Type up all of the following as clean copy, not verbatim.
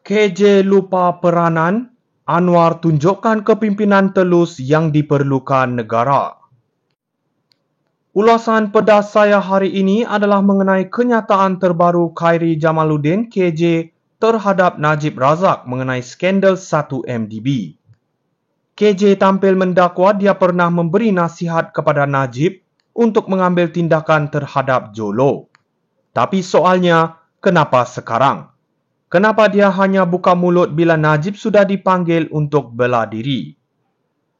KJ lupa peranan, Anwar tunjukkan kepimpinan telus yang diperlukan negara. Ulasan pedas saya hari ini adalah mengenai kenyataan terbaru Khairi Jamaluddin KJ terhadap Najib Razak mengenai skandal 1MDB. KJ tampil mendakwa dia pernah memberi nasihat kepada Najib untuk mengambil tindakan terhadap Jolo. Tapi soalnya, kenapa sekarang? Kenapa dia hanya buka mulut bila Najib sudah dipanggil untuk bela diri?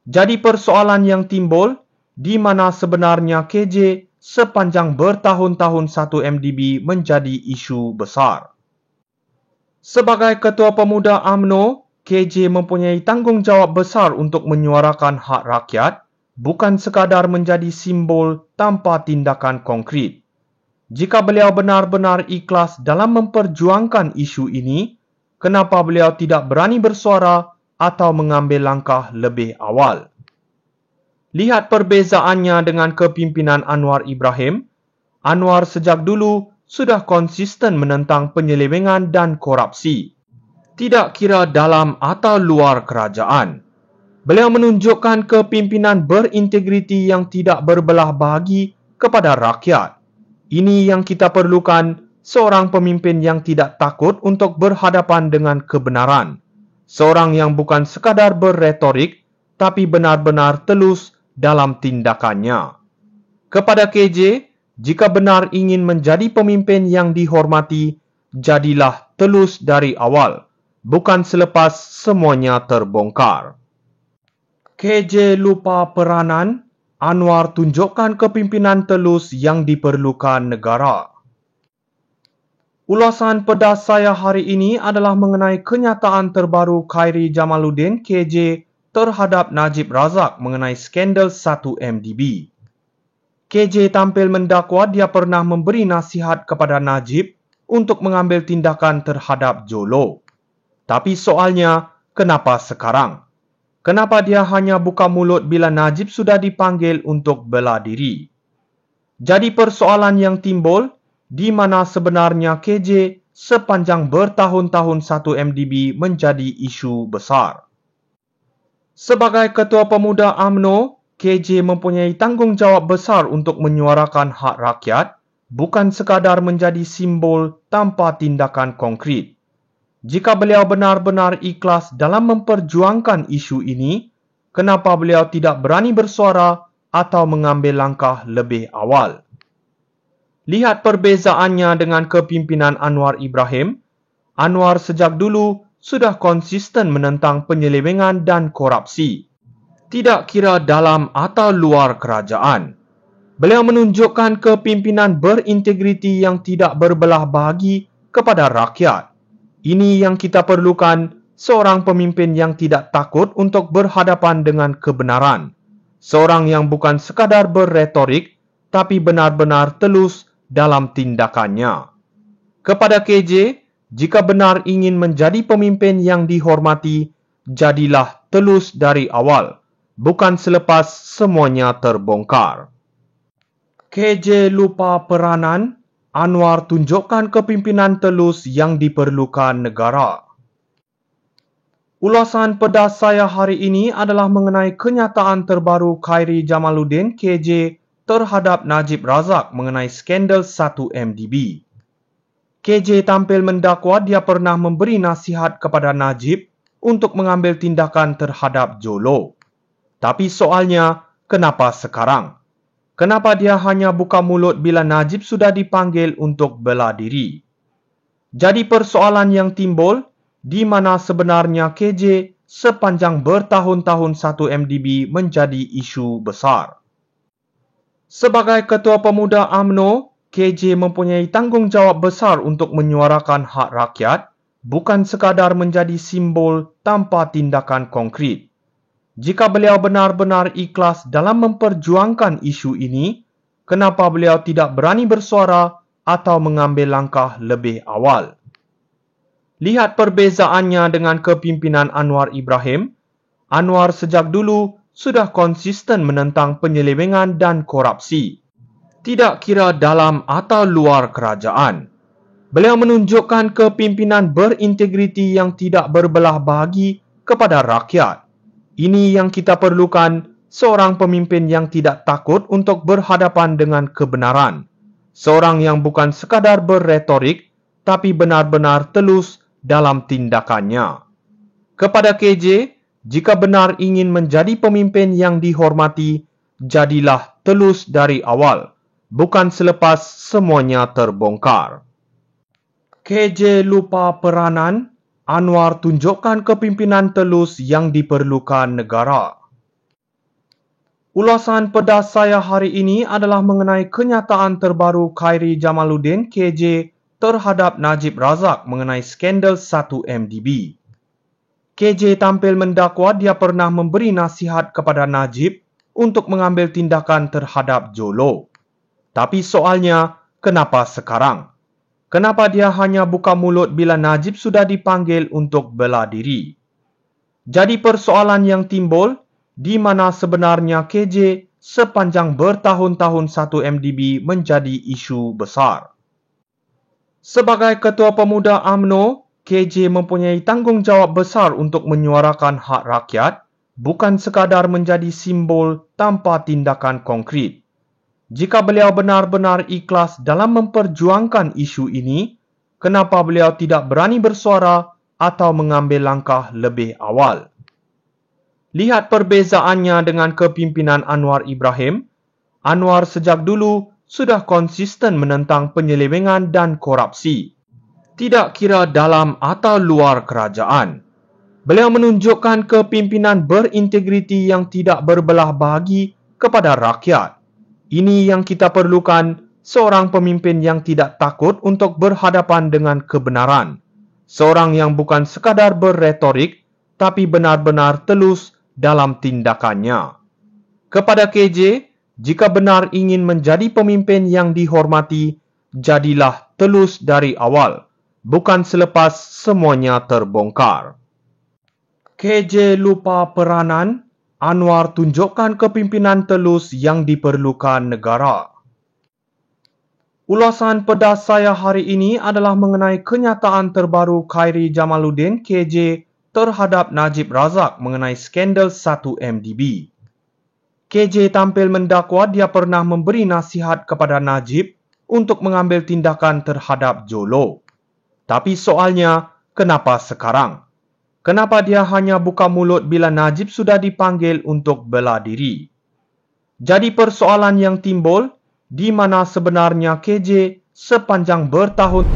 Jadi persoalan yang timbul, di mana sebenarnya KJ sepanjang bertahun-tahun 1MDB menjadi isu besar. Sebagai Ketua Pemuda UMNO, KJ mempunyai tanggungjawab besar untuk menyuarakan hak rakyat, bukan sekadar menjadi simbol tanpa tindakan konkret. Jika beliau benar-benar ikhlas dalam memperjuangkan isu ini, kenapa beliau tidak berani bersuara atau mengambil langkah lebih awal? Lihat perbezaannya dengan kepimpinan Anwar Ibrahim. Anwar sejak dulu sudah konsisten menentang penyelewengan dan korupsi, tidak kira dalam atau luar kerajaan. Beliau menunjukkan kepimpinan berintegriti yang tidak berbelah bagi kepada rakyat. Ini yang kita perlukan, seorang pemimpin yang tidak takut untuk berhadapan dengan kebenaran. Seorang yang bukan sekadar berretorik, tapi benar-benar telus dalam tindakannya. Kepada KJ, jika benar ingin menjadi pemimpin yang dihormati, jadilah telus dari awal, bukan selepas semuanya terbongkar. KJ lupa peranan, Anwar tunjukkan kepimpinan telus yang diperlukan negara. Ulasan pedas saya hari ini adalah mengenai kenyataan terbaru Khairi Jamaluddin KJ terhadap Najib Razak mengenai skandal 1MDB. KJ tampil mendakwa dia pernah memberi nasihat kepada Najib untuk mengambil tindakan terhadap Jolo. Tapi soalnya, kenapa sekarang? Kenapa dia hanya buka mulut bila Najib sudah dipanggil untuk bela diri? Jadi persoalan yang timbul, di mana sebenarnya KJ sepanjang bertahun-tahun 1MDB menjadi isu besar. Sebagai Ketua Pemuda UMNO, KJ mempunyai tanggungjawab besar untuk menyuarakan hak rakyat, bukan sekadar menjadi simbol tanpa tindakan konkret. Jika beliau benar-benar ikhlas dalam memperjuangkan isu ini, kenapa beliau tidak berani bersuara atau mengambil langkah lebih awal? Lihat perbezaannya dengan kepimpinan Anwar Ibrahim. Anwar sejak dulu sudah konsisten menentang penyelewengan dan korupsi, tidak kira dalam atau luar kerajaan. Beliau menunjukkan kepimpinan berintegriti yang tidak berbelah bagi kepada rakyat. Ini yang kita perlukan, seorang pemimpin yang tidak takut untuk berhadapan dengan kebenaran. Seorang yang bukan sekadar berretorik, tapi benar-benar telus dalam tindakannya. Kepada KJ, jika benar ingin menjadi pemimpin yang dihormati, jadilah telus dari awal, bukan selepas semuanya terbongkar. KJ lupa peranan, Anwar tunjukkan kepimpinan telus yang diperlukan negara. Ulasan pedas saya hari ini adalah mengenai kenyataan terbaru Khairi Jamaluddin KJ terhadap Najib Razak mengenai skandal 1MDB. KJ tampil mendakwa dia pernah memberi nasihat kepada Najib untuk mengambil tindakan terhadap Jolo. Tapi soalnya, kenapa sekarang? Kenapa dia hanya buka mulut bila Najib sudah dipanggil untuk bela diri? Jadi persoalan yang timbul, di mana sebenarnya KJ sepanjang bertahun-tahun 1MDB menjadi isu besar. Sebagai Ketua Pemuda UMNO, KJ mempunyai tanggungjawab besar untuk menyuarakan hak rakyat, bukan sekadar menjadi simbol tanpa tindakan konkret. Jika beliau benar-benar ikhlas dalam memperjuangkan isu ini, kenapa beliau tidak berani bersuara atau mengambil langkah lebih awal? Lihat perbezaannya dengan kepimpinan Anwar Ibrahim. Anwar sejak dulu sudah konsisten menentang penyelewengan dan korupsi, tidak kira dalam atau luar kerajaan. Beliau menunjukkan kepimpinan berintegriti yang tidak berbelah bagi kepada rakyat. Ini yang kita perlukan, seorang pemimpin yang tidak takut untuk berhadapan dengan kebenaran. Seorang yang bukan sekadar berretorik, tapi benar-benar telus dalam tindakannya. Kepada KJ, jika benar ingin menjadi pemimpin yang dihormati, jadilah telus dari awal, bukan selepas semuanya terbongkar. KJ lupa peranan, Anwar tunjukkan kepimpinan telus yang diperlukan negara. Ulasan pedas saya hari ini adalah mengenai kenyataan terbaru Khairi Jamaluddin KJ terhadap Najib Razak mengenai skandal 1MDB. KJ tampil mendakwa dia pernah memberi nasihat kepada Najib untuk mengambil tindakan terhadap Jolo. Tapi soalnya, kenapa sekarang? Kenapa dia hanya buka mulut bila Najib sudah dipanggil untuk bela diri? Jadi persoalan yang timbul, di mana sebenarnya KJ sepanjang bertahun-tahun 1MDB menjadi isu besar. Sebagai Ketua Pemuda UMNO, KJ mempunyai tanggungjawab besar untuk menyuarakan hak rakyat, bukan sekadar menjadi simbol tanpa tindakan konkret. Jika beliau benar-benar ikhlas dalam memperjuangkan isu ini, kenapa beliau tidak berani bersuara atau mengambil langkah lebih awal? Lihat perbezaannya dengan kepimpinan Anwar Ibrahim. Anwar sejak dulu sudah konsisten menentang penyelewengan dan korupsi, tidak kira dalam atau luar kerajaan. Beliau menunjukkan kepimpinan berintegriti yang tidak berbelah bagi kepada rakyat. Ini yang kita perlukan, seorang pemimpin yang tidak takut untuk berhadapan dengan kebenaran. Seorang yang bukan sekadar berretorik, tapi benar-benar telus dalam tindakannya. Kepada KJ, jika benar ingin menjadi pemimpin yang dihormati, jadilah telus dari awal, bukan selepas semuanya terbongkar. KJ lupa peranan, Anwar tunjukkan kepimpinan telus yang diperlukan negara. Ulasan pedas saya hari ini adalah mengenai kenyataan terbaru Khairi Jamaluddin KJ terhadap Najib Razak mengenai skandal 1MDB. KJ tampil mendakwa dia pernah memberi nasihat kepada Najib untuk mengambil tindakan terhadap Jolo. Tapi soalnya, kenapa sekarang? Kenapa dia hanya buka mulut bila Najib sudah dipanggil untuk bela diri? Jadi persoalan yang timbul, di mana sebenarnya KJ sepanjang bertahun